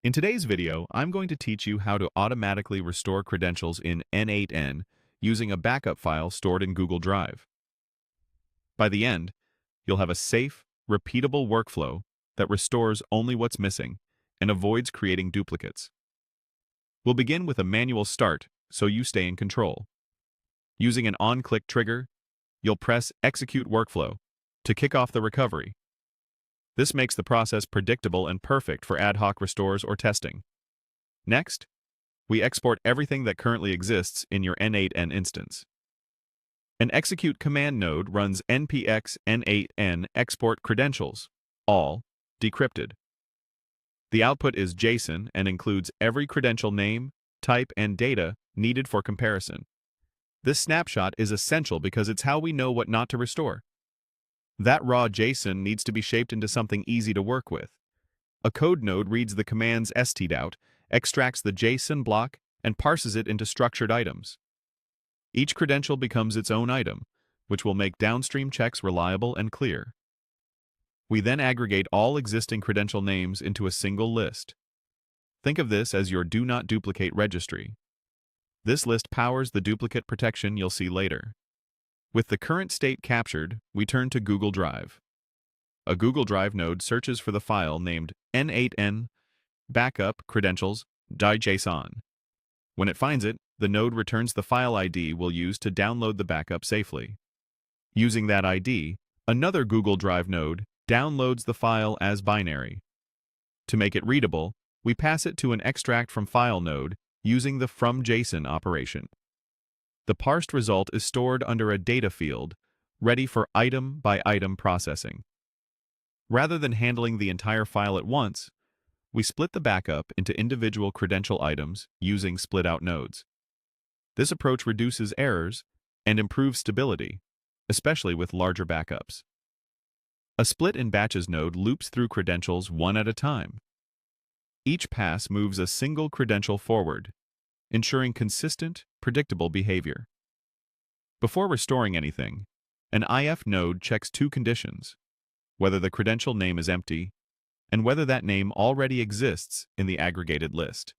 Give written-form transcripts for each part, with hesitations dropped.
In today's video, I'm going to teach you how to automatically restore credentials in N8N using a backup file stored in Google Drive. By the end, you'll have a safe, repeatable workflow that restores only what's missing and avoids creating duplicates. We'll begin with a manual start so you stay in control. Using an on-click trigger, you'll press Execute Workflow to kick off the recovery. This makes the process predictable and perfect for ad hoc restores or testing. Next, we export everything that currently exists in your N8N instance. An execute command node runs npx N8N export credentials, all decrypted. The output is JSON and includes every credential name, type, and data needed for comparison. This snapshot is essential because it's how we know what not to restore. That raw JSON needs to be shaped into something easy to work with. A code node reads the commands stdout, extracts the JSON block, and parses it into structured items. Each credential becomes its own item, which will make downstream checks reliable and clear. We then aggregate all existing credential names into a single list. Think of this as your Do Not Duplicate registry. This list powers the duplicate protection you'll see later. With the current state captured, we turn to Google Drive. A Google Drive node searches for the file named N8N backup credentials.json. When it finds it, the node returns the file ID we'll use to download the backup safely. Using that ID, another Google Drive node downloads the file as binary. To make it readable, we pass it to an extract from file node using the from.json operation. The parsed result is stored under a data field, ready for item-by-item processing. Rather than handling the entire file at once, we split the backup into individual credential items using split-out nodes. This approach reduces errors and improves stability, especially with larger backups. A split in batches node loops through credentials one at a time. Each pass moves a single credential forward, ensuring consistent, predictable behavior. Before restoring anything, an IF node checks two conditions: whether the credential name is empty and whether that name already exists in the aggregated list.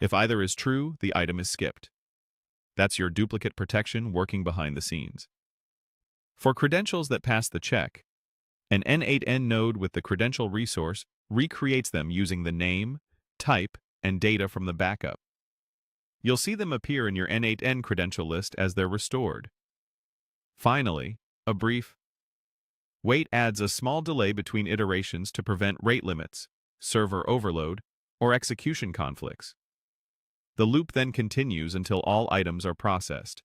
If either is true, the item is skipped. That's your duplicate protection working behind the scenes. For credentials that pass the check, an N8N node with the credential resource recreates them using the name, type, and data from the backup. You'll see them appear in your N8N credential list as they're restored. Finally, a brief wait adds a small delay between iterations to prevent rate limits, server overload, or execution conflicts. The loop then continues until all items are processed.